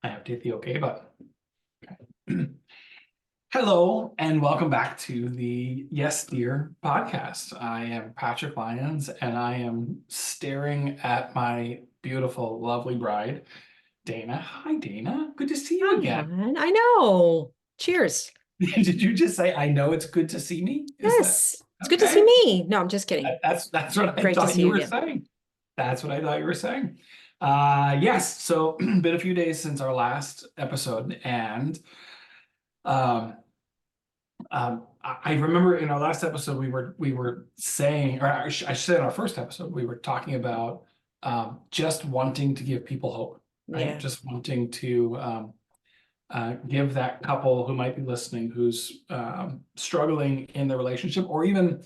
I have to hit the OK button. Okay. Hello, and welcome back to the Yes Dear podcast. I am Patrick Lyons, and I am staring at my beautiful, lovely bride, Dana. Hi, Dana. Good to see you Hi, again. hon. I know. Cheers. Did you just say, I know it's good to see me? Is that Yes, it's good to see okay? me. No, I'm just kidding. That's what I Great to thought see you you were again. saying. That's what I thought you were saying. Yes, so been a few days since our last episode, and um I remember in our last episode we were saying, or I should say in our first episode, we were talking about just wanting to give people hope, right? Yeah. Just wanting to give that couple who might be listening, who's struggling in their relationship, or even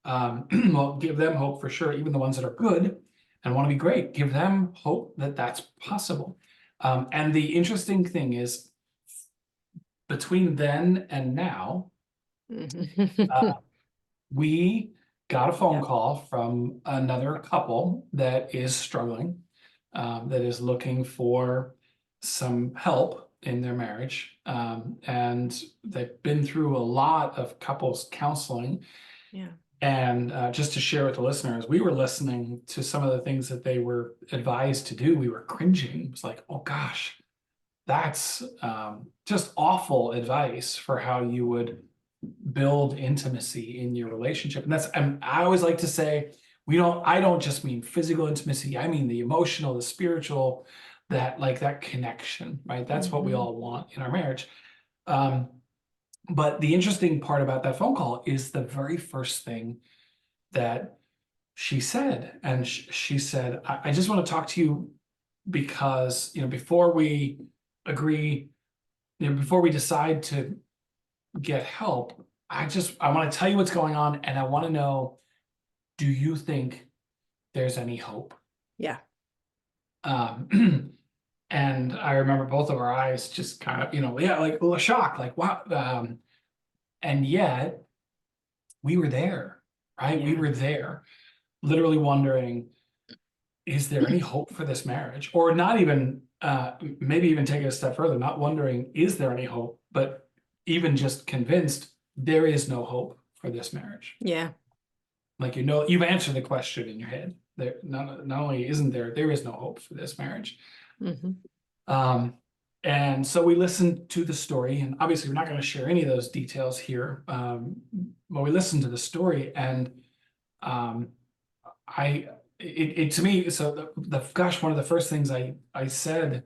well, give them hope for sure, even the ones that are good and want to be great, give them hope that that's possible. And the interesting thing is, between then and now, uh, we got a phone Yep. call from another couple that is struggling, that is looking for some help in their marriage. And they've been through a lot of couples counseling. Yeah. And just to share with the listeners, we were listening to some of the things that they were advised to do. We were cringing. It was like, oh gosh, that's just awful advice for how you would build intimacy in your relationship. And I always like to say, I don't just mean physical intimacy. I mean the emotional, the spiritual, that connection, right? That's what we hmm all want in our marriage. Um, but the interesting part about that phone call is the very first thing that she said. And she said, I just want to talk to you because, before we agree, before we decide to get help, I want to tell you what's going on, and I want to know, do you think there's any hope? Yeah. Um, and I remember both of our eyes just kind of, yeah, like a little shock, like wow. And yet we were there, right? We Yeah. were there, literally wondering, is there any hope for this marriage? Or not even, maybe even take it a step further, not wondering, is there any hope, but even just convinced there is no hope for this marriage. Yeah. Like, you've answered the question in your head. There, not only isn't there is no hope for this marriage. hmm Um, and so we listened to the story, and obviously we're not going to share any of those details here. But we listened to the story, and um, I it to me, so gosh, one of the first things I said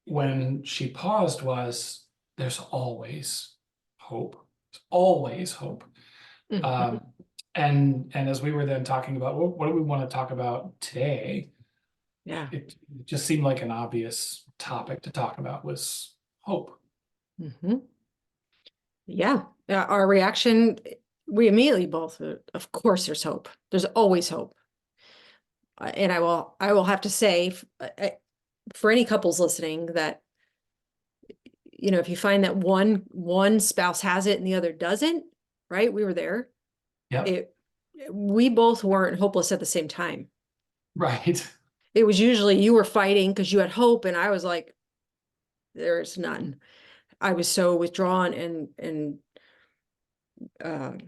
when she paused was, "There's always hope. There's always hope." hmm Um, and as we were then talking about what do we want to talk about today, Yeah. it just seemed like an obvious topic to talk about was hope. hmm Yeah. Our reaction, we immediately both, of course, there's hope. There's always hope. And I will have to say, for any couples listening, that if you find that one spouse has it and the other doesn't, right? We were there. Yep. It we both weren't hopeless at the same time. Right. It was usually you were fighting because you had hope, and I was like, there's none. I was so withdrawn, and um,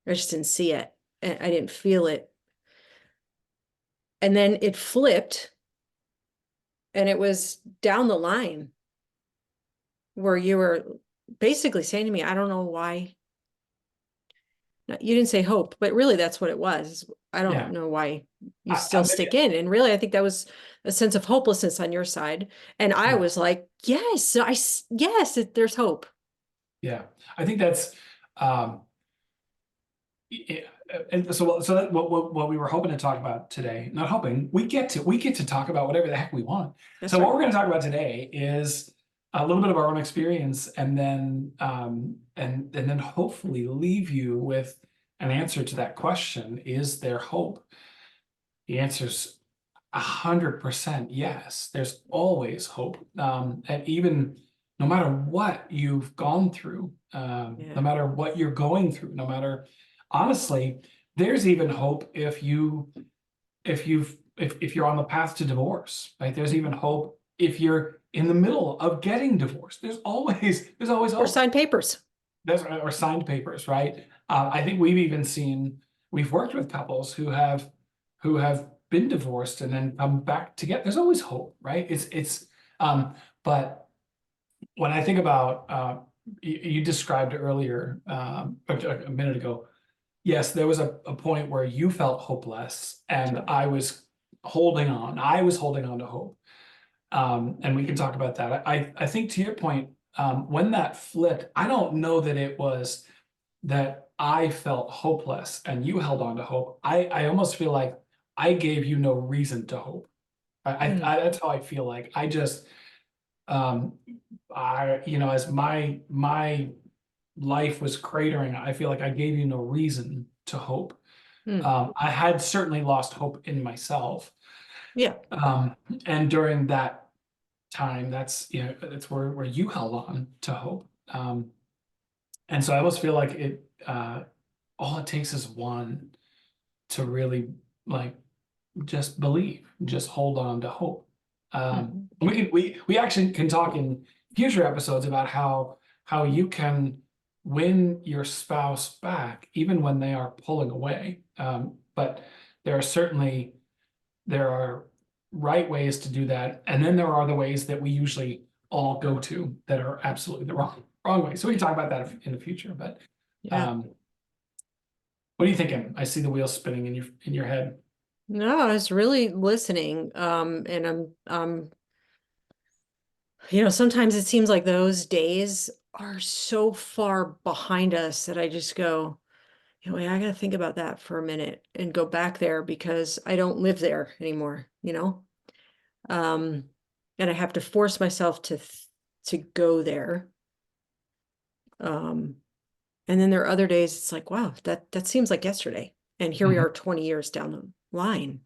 I just didn't see it, and I didn't feel it. And then it flipped, and it was down the line where you were basically saying to me, I don't know why. You didn't say hope, but really that's what it was. I don't Yeah. know why you I still maybe, stick in. And really, I think that was a sense of hopelessness on your side. And I yeah. was like, yes, yes, there's hope. Yeah. I think that's um it, and so that what we were hoping to talk about today, not hoping, we get to talk about whatever the heck we want. That's So what right. we're going to talk about today is a little bit of our own experience, and then and then hopefully leave you with an answer to that question: is there hope? The answer's 100% yes. There's always hope, and even no matter what you've gone through, no Yeah. matter what you're going through, no matter honestly, there's even hope if you're on the path to divorce, right? There's even Mhm. hope if you're in the middle of getting divorced, there's always Or hope. sign papers. That's or signed papers, right? I think we've worked with couples who have been divorced and then come back together. There's always hope, right? But when I think about you described earlier a minute ago, yes, there was a point where you felt hopeless, and Sure. I was holding on. I was holding on to hope. And we can talk about that. I think to your point, when that flipped, I don't know that it was that I felt hopeless and you held on to hope. I almost feel like I gave you no reason to hope. Mm, That's how I feel like. Um, as my life was cratering, I feel like I gave you no reason to hope. mm. I had certainly lost hope in myself. Yeah. Um, and during that time, that's where you held on to hope. And so I almost feel like all it takes is one to really like just believe, just hold on to hope. Mhm. We actually can talk in future episodes about how you can win your spouse back even when they are pulling away. But there are certainly there are right ways to do that, and then there are the ways that we usually all go to that are absolutely the wrong way. So we can talk about that in the future. But Yeah. um, what are you thinking? I see the wheels spinning in your head. No, I was really listening. And sometimes it seems like those days are so far behind us that I just go, I gotta think about that for a minute and go back there because I don't live there anymore. Um, and I have to force myself to go there. Um, and then there are other days it's like, wow, that seems like yesterday. And here we Mhm. are 20 years down the line.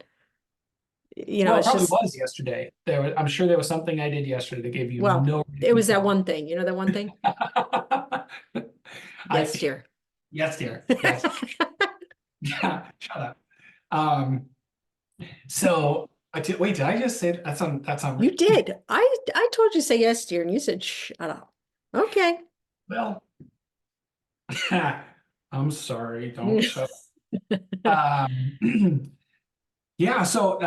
Well, it It's probably just, was yesterday. I'm sure there was something I did yesterday that gave you well, no it reason was to that hope. one thing, that one thing? I Yes, dear. Yes, dear. Yes. Yeah, shut up. Um, wait, did I just say that's on You did. I told you to say yes, dear, and you said shut up. Okay. well, I'm sorry, don't shut up. Yeah, so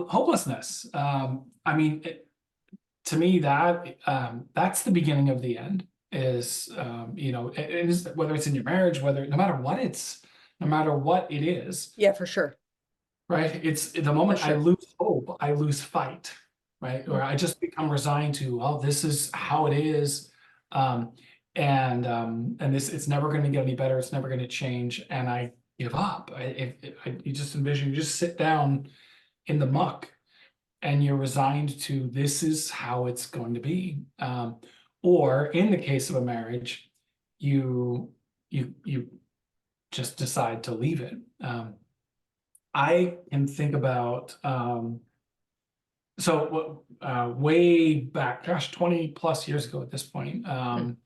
hopelessness. I mean, to me, that's the beginning of the end. Is it is whether it's in your marriage, whether no matter what it is, Yeah, for sure. right? It's the For moment I sure. lose hope, I lose fight, right? Or Mm, I just become resigned to, oh, this is how it is. Um, and this it's never going to get any better, it's never going to change, and I give up. You just envision, you just sit down in the muck and you're resigned to this is how it's going to be. Or in the case of a marriage, you you just decide to leave it. I can think about way back, gosh, 20 plus years ago at this point. mm.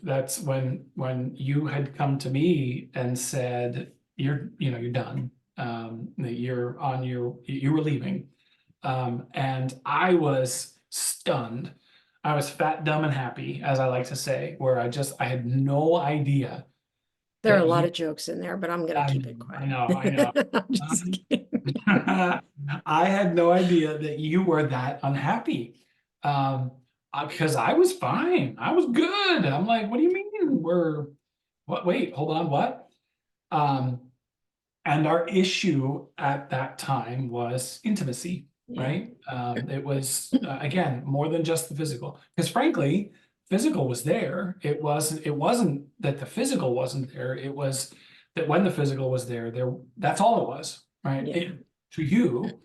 That's when you had come to me and said you're done. That you were leaving. And I was stunned. I was fat, dumb, and happy, as I like to say, where I had no idea There are a that lot you of jokes in there, but I'm gonna I keep know, it I quiet. know, I know. I'm just kidding. I had no idea that you were that unhappy. Um, because I was fine. I was good. I'm like, what do you mean what? Wait, hold on, what? Um, and our issue at that time was intimacy, Yeah. right? It was again more than just the physical, because frankly, physical was there. It wasn't that the physical wasn't there. It was that when the physical was there, that's all it was, right? Yeah. To you,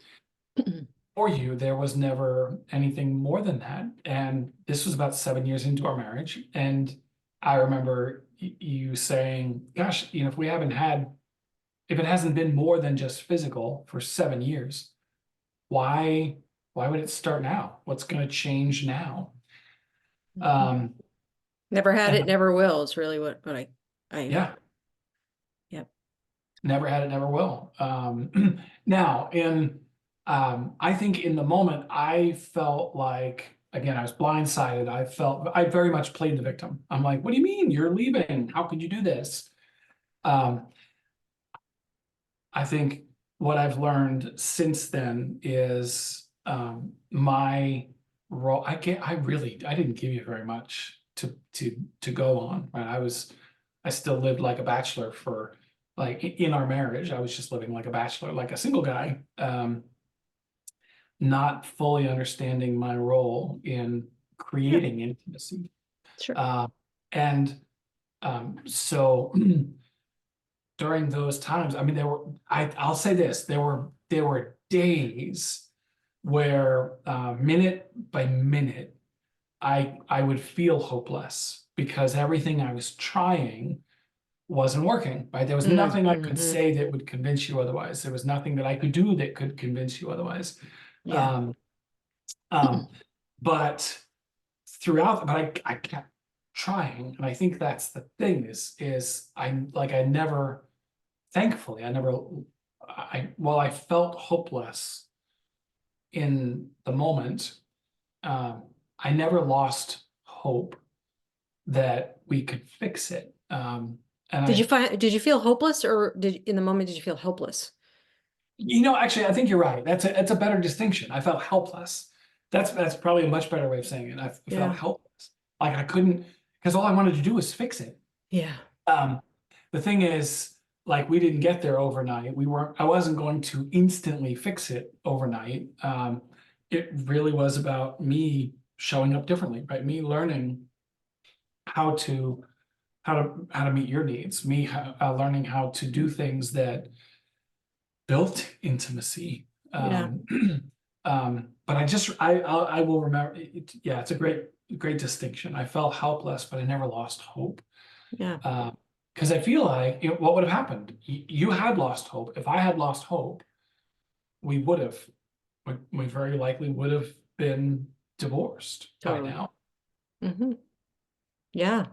for you, there was never anything more than that. And this was about 7 years into our marriage, and I remember you saying, "Gosh, if it hasn't been more than just physical for 7 years, why why would it start now? What's going to change now?" Um, Never had it, and never will is really what I, yeah, yep. never had it, never will. Now, in I think in the moment I felt like, again, I was blindsided. I very much played the victim. I'm like, what do you mean you're leaving? How could you do this? Um, I think what I've learned since then is my role. I didn't give you very much to go on, right? I still lived like a bachelor for like in our marriage. I was just living like a bachelor, like a single guy, not fully understanding my role in Yeah, creating intimacy. sure. Uh, and so during those times, I mean, I'll say this, there were days where minute by minute, I would feel hopeless because everything I was trying wasn't working, right? There was nothing I could Mm-hmm. say that would convince you otherwise. There was nothing that I could do that could convince you otherwise. Yeah. Um, um, but I kept trying, and I think that's the thing is I never, thankfully, I never, while I felt hopeless in the moment, um, I never lost hope that we could fix it. And Did you feel hopeless, or in the moment, did you feel hopeless? actually, I think you're right. That's a better distinction. I felt helpless. That's probably a much better way of saying it. I felt Yeah. helpless. Like I couldn't, because all I wanted to do was fix it. Yeah. Um, the thing is, like we didn't get there overnight. I wasn't going to instantly fix it overnight. It really was about me showing up differently, right? Me learning how to how to meet your needs, learning how to do things that built intimacy. Yeah. But I will remember yeah, it's a great distinction. I felt helpless, but I never lost hope. Yeah. Because I feel like what would have happened? You had lost hope. If I had lost hope, we would have, we very likely would have been divorced by Totally. now. Hmm. Yeah.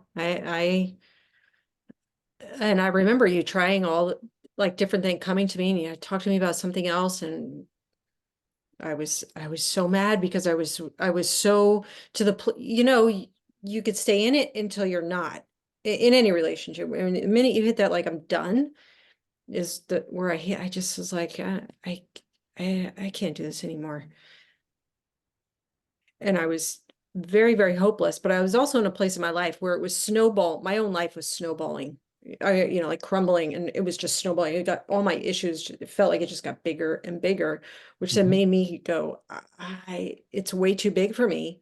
And I remember you trying all like different things, coming to me and you talked to me about something else, and I was so mad because I was so to you could stay in it until you're not in any relationship. I mean, the minute you hit that, like, I'm done, is the where I just was like, I can't do this anymore. And I was very, very hopeless, but I was also in a place in my life where it was my own life was snowballing. Like crumbling, and it was just snowballing. It got all my issues, it felt like it just got bigger and bigger, which then Mhm. made me go, it's way too big for me.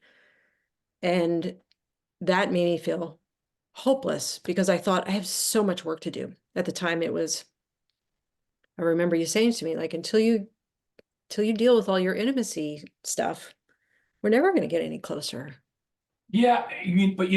And that made me feel hopeless because I thought I have so much work to do. At the time, I remember you saying to me, like, until you deal with all your intimacy stuff, we're never going to get any closer. Yeah, but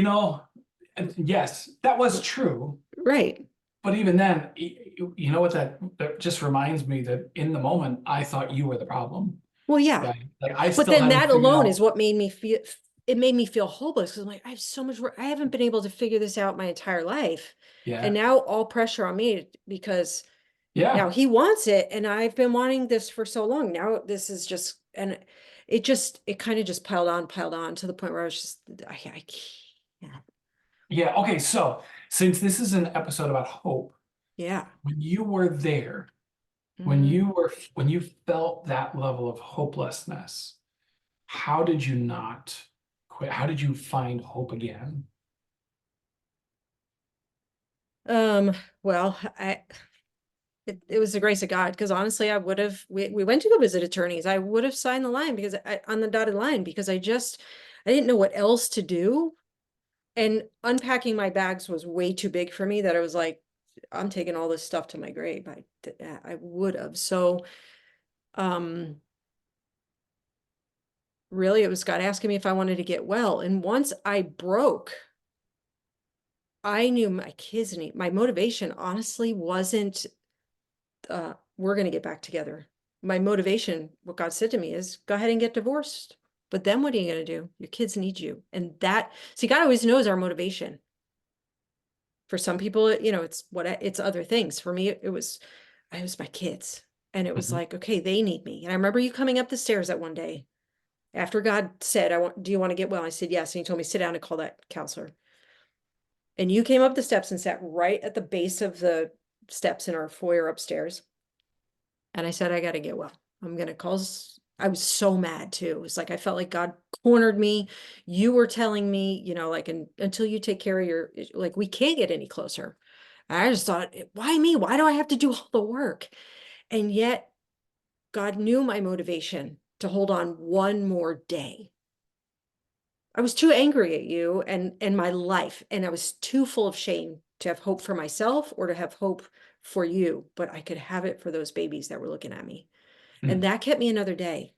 yes, that was true. Right. But even then, you know what that just reminds me that in the moment, I thought you were the problem, Well, yeah. right? Like I But still then hadn't that figured alone is out. what made me feel, it made me feel hopeless because I'm like, I have so much work. I haven't been able to figure this out my entire life. And Yeah, now all pressure on me because now yeah, he wants it. And I've been wanting this for so long. Now this is just, and it kind of just piled on to the point where I was just, I can't. yeah. Okay, so since this is an episode about hope, Yeah. when you were there, Mm. when you felt that level of hopelessness, how did you not quit? How did you find hope again? Um, well, it was the grace of God, because honestly, we went to go visit attorneys. I would have signed the line because on the dotted line, because I didn't know what else to do. And unpacking my bags was way too big for me, that I was like, I'm taking all this stuff to my grave. I would have. So, um, really it was God asking me if I wanted to get well. And once I broke, I knew my kids need my motivation honestly wasn't we're going to get back together. My motivation, what God said to me is, go ahead and get divorced. But then what are you going to do? Your kids need you. And see, God always knows our motivation. For some people, it's other things. For me, it was my kids. And it was Mhm. like, okay, they need me. And I remember you coming up the stairs that one day after God said, do you want to get well? I said, yes. And he told me, sit down and call that counselor. And you came up the steps and sat right at the base of the steps in our foyer upstairs. And I said, I got to get well. I'm going to call. I was so mad too. It was like, I felt like God cornered me. You were telling me, like, until you take care of like, we can't get any closer. I just thought, why me? Why do I have to do all the work? And yet God knew my motivation to hold on one more day. I was too angry at you and my life, and I was too full of shame to have hope for myself or to have hope for you, but I could have it for those babies that were looking at me. And Mm. that kept me another day.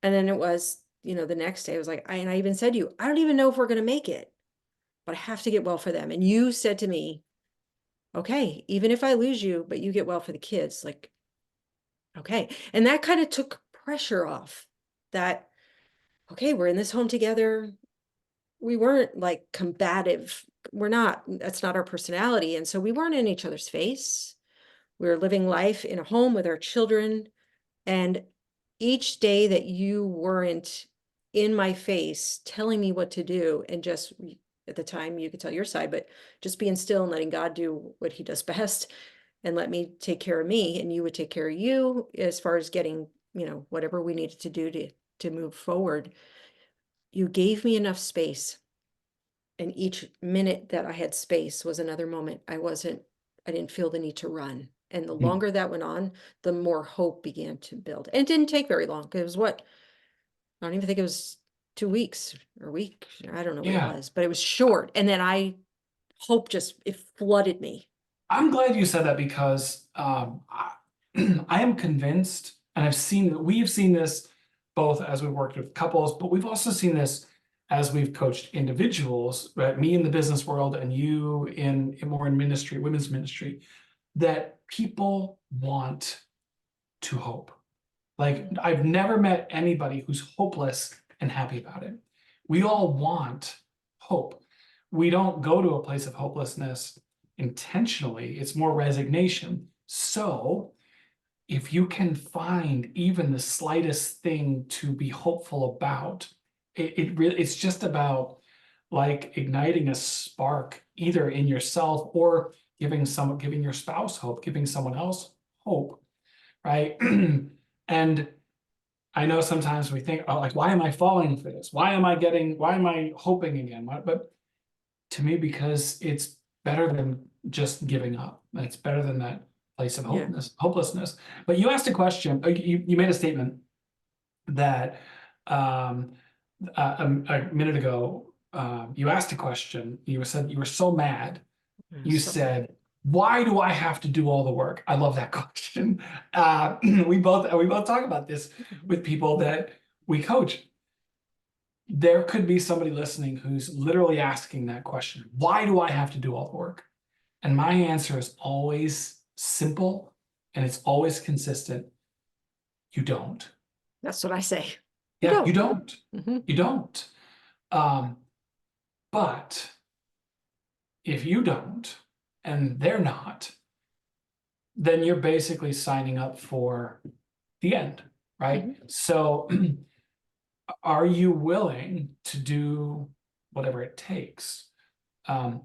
And then it was, the next day I was like, and I even said to you, I don't even know if we're going to make it, but I have to get well for them. And you said to me, okay, even if I lose you, but you get well for the kids, like, okay. And that kind of took pressure off that, okay, we're in this home together. We weren't like combative. We're not, that's not our personality. And so we weren't in each other's face. We were living life in a home with our children. And each day that you weren't in my face telling me what to do, and just at the time you could tell your side, but just being still and letting God do what he does best and let me take care of me, and you would take care of you as far as getting, whatever we needed to do to move forward. You gave me enough space, and each minute that I had space was another moment. I didn't feel the need to run. And the Mm. longer that went on, the more hope began to build. And it didn't take very long. It was I don't even think it was 2 weeks or a week. I don't know what it Yeah. was, but it was short. And then hope it flooded me. I'm glad you said that because I am convinced, and we have seen this both as we've worked with couples, but we've also seen this as we've coached individuals, right? Me in the business world and you in more in ministry, women's ministry, that people want to hope. Like, I've never met anybody who's hopeless and happy about it. We all want hope. We don't go to a place of hopelessness intentionally, it's more resignation. So, if you can find even the slightest thing to be hopeful about, it's just about like igniting a spark either in yourself or giving your spouse hope, giving someone else hope, right? And I know sometimes we think, oh, like, why am I falling for this? Why am I hoping again? But to me, because it's better than just giving up. It's better than that place of Yeah. hopelessness. But you asked a question, you made a statement that um, a minute ago, you asked a question. You said you were so mad. You So mad. said, "Why do I have to do all the work?" I love that question. We both talk about this Mhm. with people that we coach. There could be somebody listening who's literally asking that question. Why do I have to do all the work? And my answer is always simple and it's always consistent. You don't. That's what I say. You Yeah, you don't. don't. Hmm. You don't. Um, but if you don't and they're not, then you're basically signing up for the end, right? Hmm. So are you willing to do whatever it takes? Um,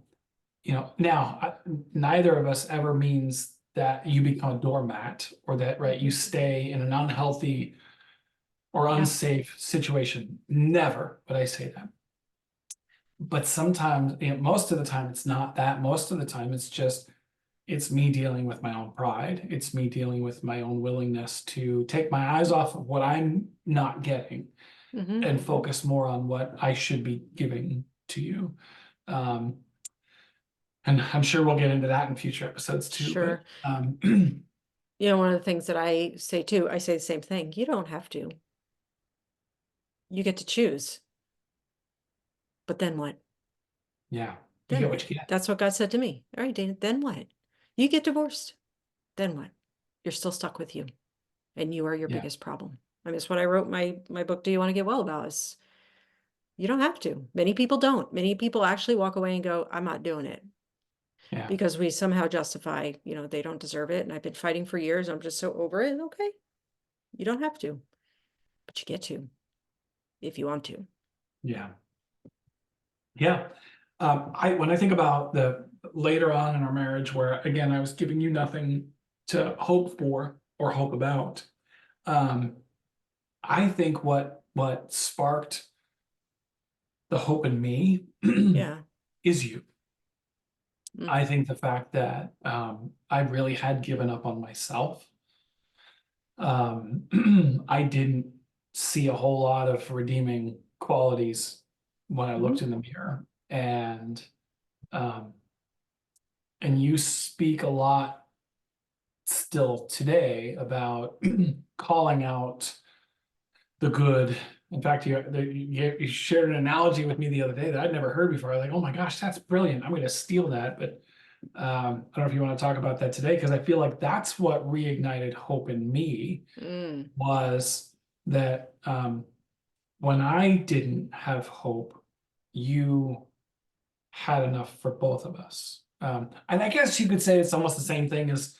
now neither of us ever means that you become a doormat or that, right, you Hmm. stay in an unhealthy or Yeah. unsafe situation. Never would I say that. But sometimes, most of the time, it's not that. Most of the time, it's me dealing with my own pride. It's me dealing with my own willingness to take my eyes off of what I'm not getting Hmm. and focus more on what I should be giving to you. Um, and I'm sure we'll get into that in future episodes too. But Sure. One of the things that I say too, I say the same thing. You don't have to. You get to choose. But then what? yeah, you Then get what? what you get. That's what God said to me. All right, Dana, then what? You get divorced. Then what? You're still stuck with you. And you are your Yeah, biggest problem. I mean, it's what I wrote my book, Do You Want to Get Well about? Is you don't have to. Many people don't. Many people actually walk away and go, I'm not doing it. Yeah. because we somehow justify, they don't deserve it. And I've been fighting for years. I'm just so over it. Okay. You don't have to, but you get to if you want to. Yeah. Yeah. When I think about the later on in our marriage, where again, I was giving you nothing to hope for or hope about. Um, I think what sparked the hope in me Yeah. is you. Mm. I think the fact that I really had given up on myself. I didn't see a whole lot of redeeming qualities when I looked Mhm. in the mirror, um, and you speak a lot still today about calling out the good. In fact, you shared an analogy with me the other day that I'd never heard before. I was like, oh my gosh, that's brilliant. I'm going to steal that. But I don't know if you want to talk about that today, because I feel like that's what reignited hope in me, Mm. was that when I didn't have hope, you had enough for both of us. And I guess you could say it's almost the same thing as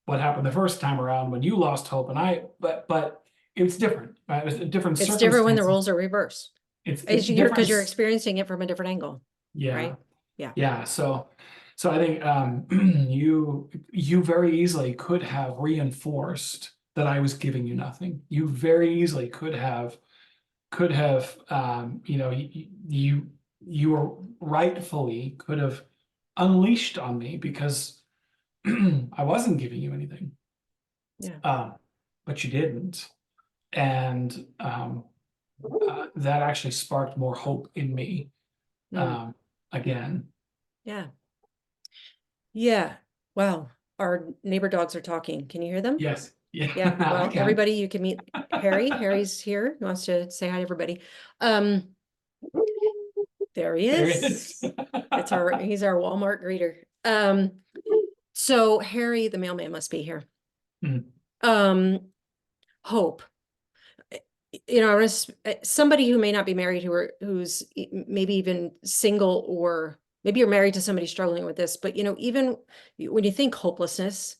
what happened the first time around when you lost hope, and but it's different, right? It's a different It's different when the circumstances. roles are reversed. It's different. Because you're experiencing it from a different angle, Yeah, right? Yeah. yeah. So I think you very easily could have reinforced that I was giving you nothing. You very easily could have you were rightfully could have unleashed on me because I wasn't giving you anything. Yeah. Um, but you didn't. And that actually sparked more hope in me Mm. um, again. Yeah. Yeah. Wow. Our neighbor dogs are talking. Can you hear them? Yes. Yeah, Yeah. I Well, can. everybody, you can meet Harry. Harry's here. He wants to say hi to everybody. Um, there he There it is. is. He's our Walmart greeter. So Harry, the mailman, must be here. Mm, Um, Hope. Somebody who may not be married, who's maybe even single, or maybe you're married to somebody struggling with this, but even when you think hopelessness,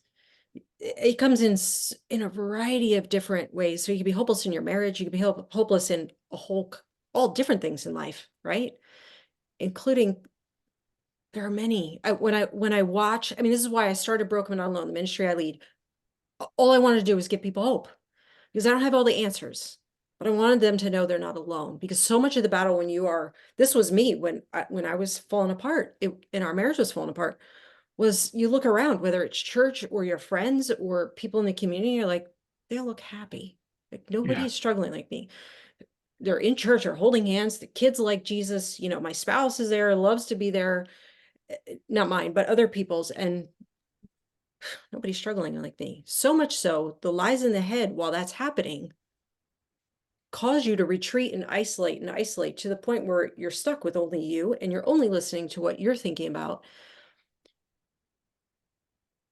it comes in a variety of different ways. So you can be hopeless in your marriage, you can be hopeless in all different things in life, right? Including, there are many. When I watch, I mean, this is why I started Broken But Not Alone, the ministry I lead. All I wanted to do was give people hope, because I don't have all the answers, but I wanted them to know they're not alone. Because so much of the battle, this was me when I was falling apart, and our marriage was falling apart, was you look around, whether it's church or your friends or people in the community, you're like, they all look happy. Like nobody yeah, is struggling like me. They're in church or holding hands. The kids like Jesus. My spouse is there, loves to be there. Not mine, but other people's, and nobody's struggling like me. So much so, the lies in the head while that's happening cause you to retreat and isolate to the point where you're stuck with only you, and you're only listening to what you're thinking about.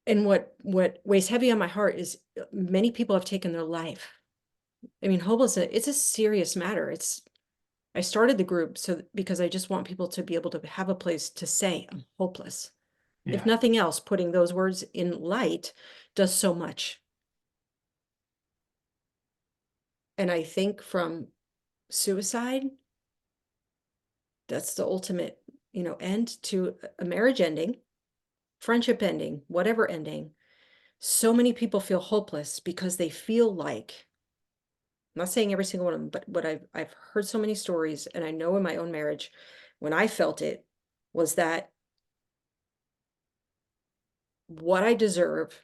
And what weighs heavy on my heart is many people have taken their life. I mean, hopelessness, it's a serious matter. I started the group because I just want people to be able to have a place to say, I'm hopeless. If yeah, nothing else, putting those words in light does so much. And I think from suicide, that's the ultimate, end to a marriage ending, friendship ending, whatever ending. So many people feel hopeless because they feel like, I'm not saying every single one of them, but what I've heard so many stories, and I know in my own marriage, when I felt it, was that what I deserve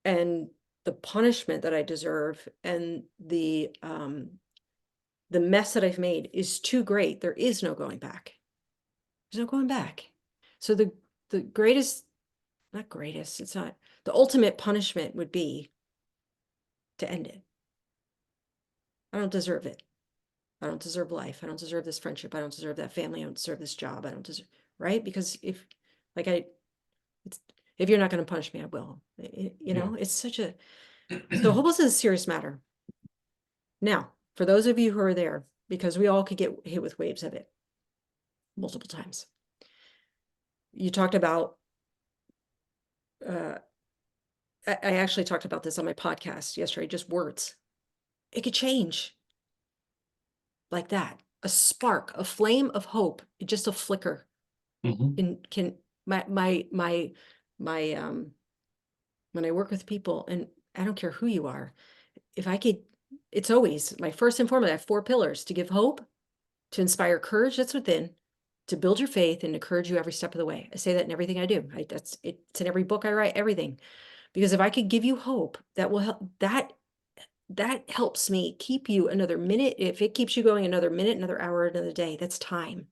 and the punishment that I deserve and the mess that I've made is too great. There is no going back. There's no going back. So the greatest, not greatest, it's not, the ultimate punishment would be to end it. I don't deserve it. I don't deserve life. I don't deserve this friendship. I don't deserve that family. I don't deserve this job. I don't deserve, right? Because like I, it's, if you're not going to punish me, I will. yeah. It's so hopelessness is a serious matter. Now, for those of you who are there, because we all could get hit with waves of it multiple times, you talked about, uh, I actually talked about this on my podcast yesterday, just words. It could change like that. A spark, a flame of hope, just a flicker Mhm. can my when I work with people, and I don't care who you are, if I could, it's always my first and foremost, I have 4 pillars: to give hope, to inspire courage that's within, to build your faith, and encourage you every step of the way. I say that in everything I do. That's it's in every book I write, everything. Because if I could give you hope, that will help, that helps me keep you another minute. If it keeps you going another minute, another hour, another day, that's time.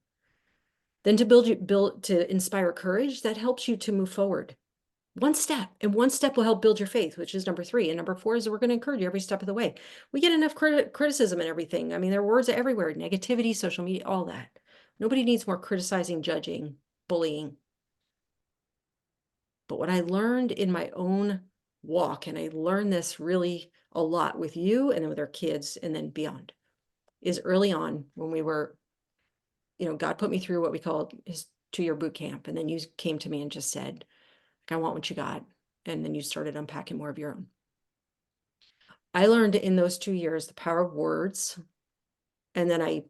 Then to to inspire courage, that helps you to move forward. One step, and one step will help build your faith, which is number 3. And number 4 is that we're going to encourage you every step of the way. We get enough criticism and everything. I mean, there are words everywhere, negativity, social media, all that. Nobody needs more criticizing, judging, bullying. But what I learned in my own walk, and I learned this really a lot with you and then with our kids and then beyond, is early on when we were, God put me through what we called his 2-year boot camp. And then you came to me and just said, I want what you got. And then you started unpacking more of your own. I learned in those 2 years the power of words. And then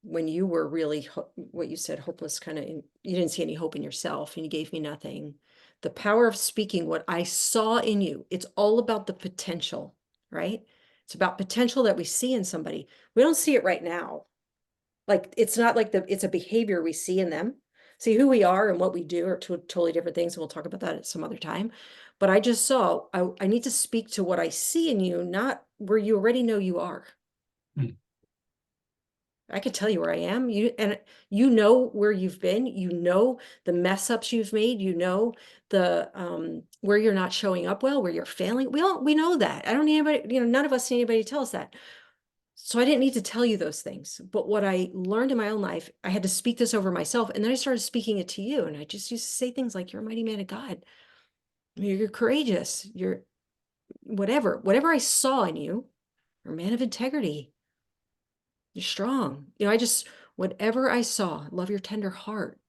when you were really, what you said, hopeless, kind of, you didn't see any hope in yourself and you gave me nothing. The power of speaking what I saw in you. It's all about the potential, right? It's about potential that we see in somebody. We don't see it right now. Like, it's not like it's a behavior we see in them. See, who we are and what we do are two totally different things. And we'll talk about that at some other time. But I just saw, I need to speak to what I see in you, not where you already know you are. Mm. I could tell you where I am. You know where you've been, the mess ups you've made, the where you're not showing up well, where you're failing. We know that. I don't need anybody, none of us need anybody to tell us that. So I didn't need to tell you those things. But what I learned in my own life, I had to speak this over myself. And then I started speaking it to you. And I just used to say things like, you're a mighty man of God. You're courageous. You're whatever I saw in you, you're a man of integrity. You're strong. Whatever I saw, love your tender heart.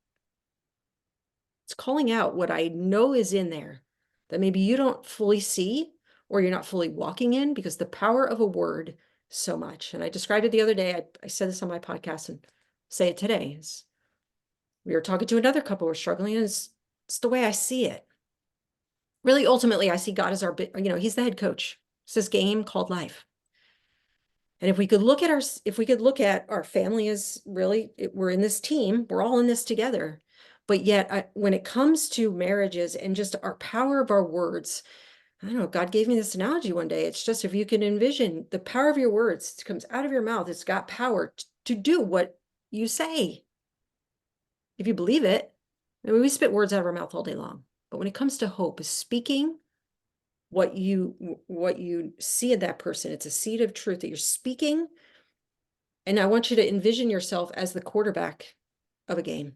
It's calling out what I know is in there that maybe you don't fully see or you're not fully walking in, because the power of a word so much. And I described it the other day. I said this on my podcast and say it today. We were talking to another couple who were struggling, and it's the way I see it. Really, ultimately, I see God as he's the head coach. It's this game called life. And if we could look at our family as really, we're in this team, we're all in this together. But yet, when it comes to marriages and just our power of our words, I don't know, God gave me this analogy one day. It's just, if you can envision the power of your words, it comes out of your mouth, it's got power to do what you say. If you believe it. I mean, we spit words out of our mouth all day long. But when it comes to hope, is speaking what you see in that person. It's a seed of truth that you're speaking. And I want you to envision yourself as the quarterback of a game.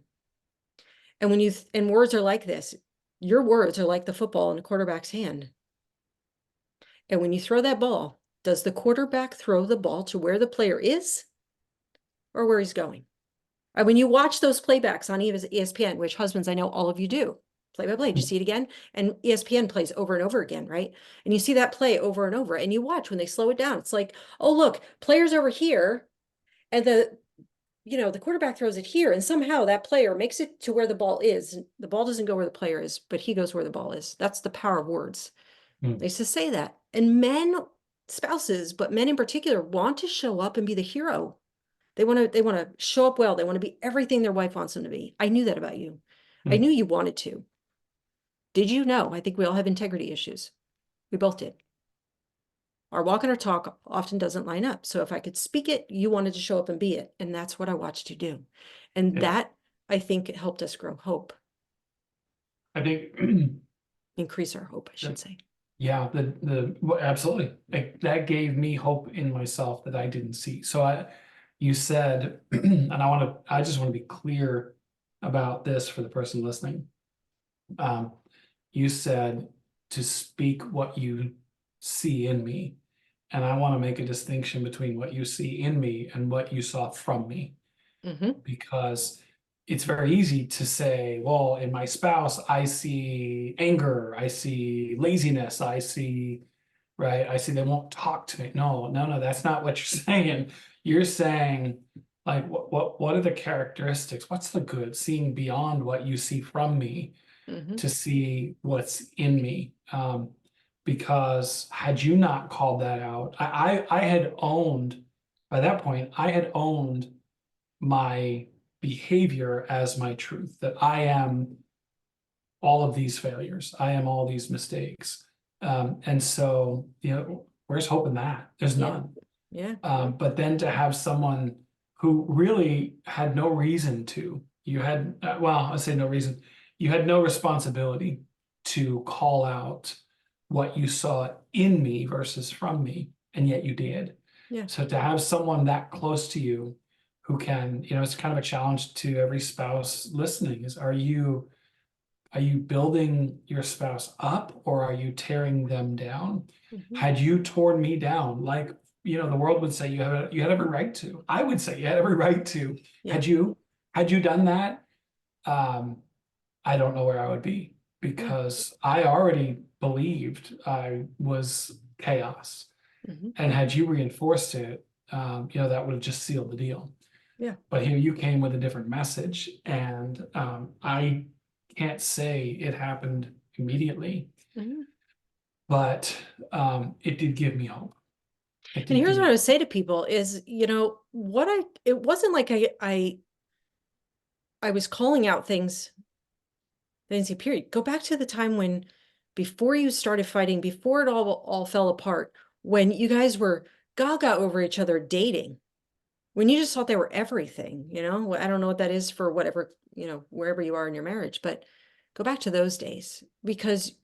And and words are like this, your words are like the football in a quarterback's hand. And when you throw that ball, does the quarterback throw the ball to where the player is or where he's going? And when you watch those playbacks on ESPN, which, husbands, I know all of you do, play by play, do you see it again? And ESPN plays over and over again, right? And you see that play over and over, and you watch when they slow it down. It's like, oh, look, player's over here, and the quarterback throws it here, and somehow that player makes it to where the ball is. The ball doesn't go where the player is, but he goes where the ball is. That's the power of words. Mm. They used to say that. And spouses, but men in particular, want to show up and be the hero. They want to show up well. They want to be everything their wife wants them to be. I knew that about you. I Mm. knew you wanted to. Did you know? I think we all have integrity issues. We both did. Our walk and our talk often doesn't line up. So if I could speak it, you wanted to show up and be it. And that's what I watched you do. And Yeah, that, I think, helped us grow hope, I think increase our hope, I should that, say. yeah, well, absolutely. Like, that gave me hope in myself that I didn't see. So you said, and I just want to be clear about this for the person listening. Um, you said to speak what you see in me. And I want to make a distinction between what you see in me and what you saw from me. Mm-hmm. Because it's very easy to say, well, in my spouse, I see anger, I see laziness, I see, right? I see they won't talk to me. No, no, no, that's not what you're saying. You're saying, like, what are the characteristics? What's the good? Seeing beyond what you see from me Mhm. to see what's in me. Because had you not called that out, I had owned, by that point, I had owned my behavior as my truth, that I am all of these failures, I am all these mistakes. And so, where's hope in that? There's Yeah. none. Yeah. But then to have someone who really had no reason to, you had, well, I say no reason, you had no responsibility to call out what you saw in me versus from me, and yet you did. Yeah. So to have someone that close to you who can, it's kind of a challenge to every spouse listening is, are you building your spouse up or are you tearing them down? Mhm. Had you torn me down, like, the world would say you had every right to. I would say you had every right to. Yeah. Had you done that, um, I don't know where I would be Yeah. because I already believed I was chaos. Mhm. And had you reinforced it, that would have just sealed the deal. Yeah. But here you came with a different message, and I can't say it happened immediately, Mhm. but it did give me hope. It And did here's give what I me, would say to people is, it wasn't like I was calling out things, Nancy, period. Go back to the time when, before you started fighting, before it all fell apart, when you guys were gaga over each other dating, when you just thought they were everything, I don't know what that is for whatever, wherever you are in your marriage, but go back to those days, because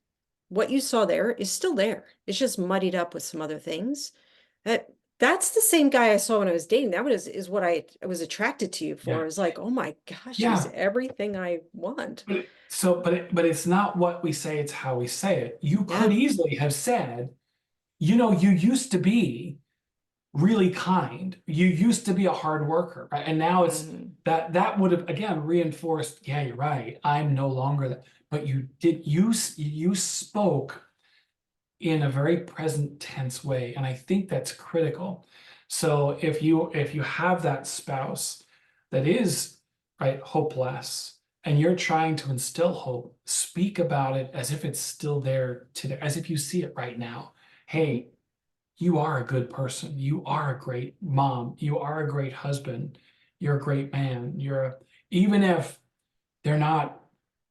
what you saw there is still there. It's just muddied up with some other things. That that's the same guy I saw when I was dating. That is what I was attracted to you for. yeah, I was like, oh my gosh, he's yeah. everything I want. But it's not what we say, it's how we say it. You could Yeah. easily have said, you used to be really kind. You used to be a hard worker, right? And now it's Mhm. that would have again reinforced, yeah, you're right. I'm no longer that. But you spoke in a very present tense way, and I think that's critical. So if you have that spouse that is, right, hopeless, and you're trying to instill hope, speak about it as if it's still there today, as if you see it right now. Hey, you are a good person. You are a great mom. You are a great husband. You're a great man. Even if they're not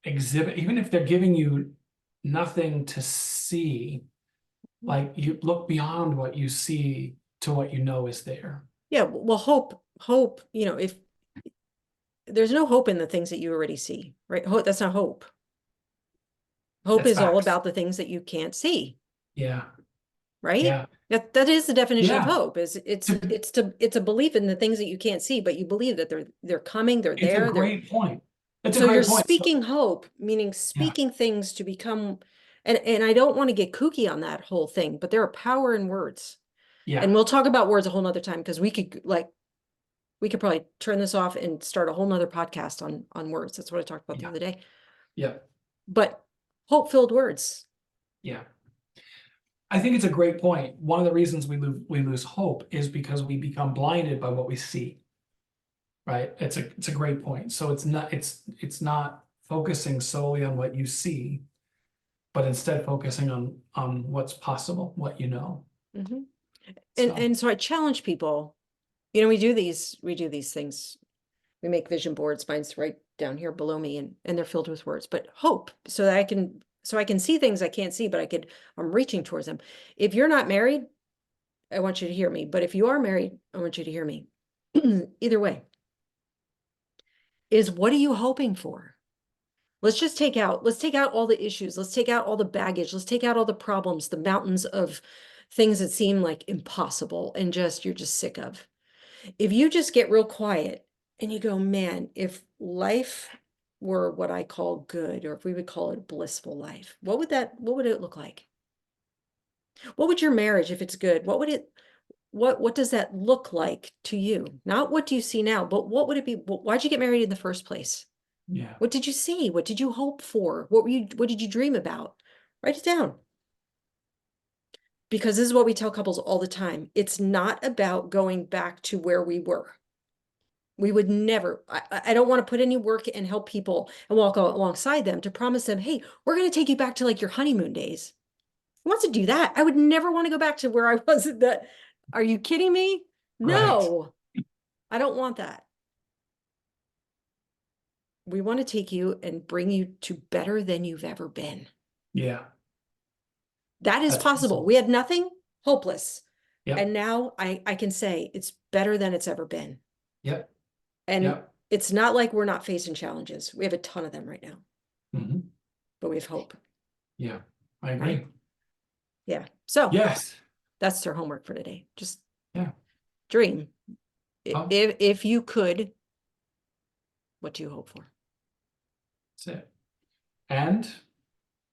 even if they're giving you nothing to see, like, you look beyond what you see to what you know is there. Yeah, well, hope, if there's no hope in the things that you already see, right? Hope, that's not hope. Hope That's is all facts. about the things that you can't see, Yeah. right? Yeah. That is the definition of Yeah. hope. Is it's a belief in the things that you can't see, but you believe that they're coming, they're It's a there, they're great point. It's a so you're great point. So, speaking hope, meaning yeah. speaking things to become, and I don't want to get kooky on that whole thing, but there are power in words. Yeah. And we'll talk about words a whole nother time, because we could probably turn this off and start a whole nother podcast on words. That's what I talked about the Yeah. other day. Yeah. But hope-filled words. Yeah. I think it's a great point. One of the reasons we lose hope is because we become blinded by what we see. Right? It's a great point. So it's not focusing solely on what you see, but instead focusing on what's possible, what you know. Mhm. And So and so I challenge people, we do these things. We make vision boards. Mine's right down here below me, and they're filled with words, but hope, so I can see things I can't see, but I'm reaching towards them. If you're not married, I want you to hear me. But if you are married, I want you to hear me. Either way, is what are you hoping for? Let's take out all the issues. Let's take out all the baggage. Let's take out all the problems, the mountains of things that seem like impossible and you're just sick of. If you just get real quiet and you go, man, if life were what I call good, or if we would call it a blissful life, what would it look like? What would your marriage, if it's good, what does that look like to you? Not what do you see now, but what would it be? Why'd you get married in the first place? Yeah. What did you see? What did you hope for? What did you dream about? Write it down. Because this is what we tell couples all the time. It's not about going back to where we were. We would never, I don't want to put any work and help people and walk alongside them to promise them, hey, we're going to take you back to like your honeymoon days. Who wants to do that? I would never want to go back to where I was at that. Are you kidding me? Right. No, I don't want that. We want to take you and bring you to better than you've ever been. Yeah. That is That's possible. awesome. We had nothing, hopeless. Yep. And now I can say it's better than it's ever been. Yep. And Yep. it's not like we're not facing challenges. We have a ton of them right now, Hmm. but we have hope. Yeah. I agree. Right? Yeah. So Yes. that's their homework for today. Just Yeah. dream. Oh, If you could, what do you hope for? that's it. And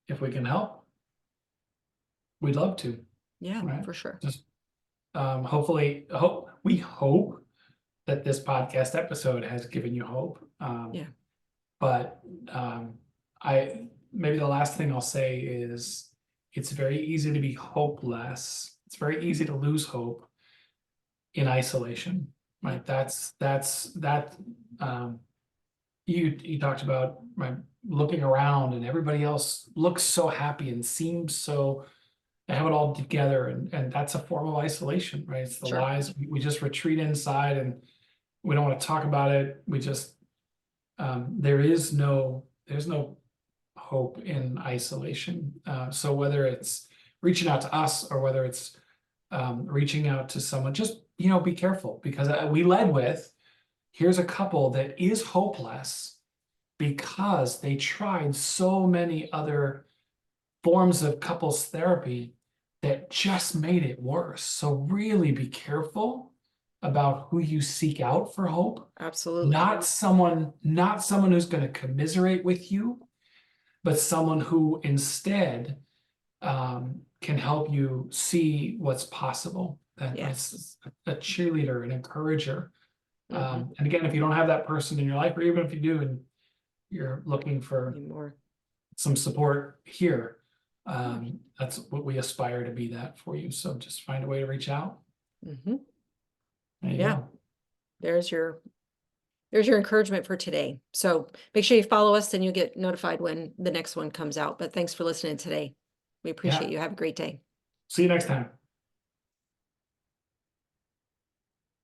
if we can help, we'd love to, Yeah, right? for sure. Just hopefully we hope that this podcast episode has given you hope. Yeah. But I maybe the last thing I'll say is it's very easy to be hopeless. It's very easy to lose hope in isolation, right? Yeah. That you talked about, right, looking around and everybody else looks so happy and seems so they have it all together, and that's a form of isolation, right? It's the Sure. lies. We just retreat inside and we don't want to talk about it. We just there's no hope in isolation. So whether it's reaching out to us or whether it's reaching out to someone, just be careful, because we led with here's a couple that is hopeless because they tried so many other forms of couples therapy that just made it worse. So really be careful about who you seek out for hope. Absolutely. Not someone who's going to commiserate with you, but someone who instead can help you see what's possible. That Yeah. is a cheerleader, an encourager. Mhm. And again, if you don't have that person in your life, or even if you do, and you're looking for Need more. some support here, that's what we aspire to be, that for you. So just find a way to reach out. Mhm. There you Yeah. go. There's your encouragement for today. So make sure you follow us, and you'll get notified when the next one comes out. But thanks for listening today. We appreciate Yeah. you. Have a great day. See you next time.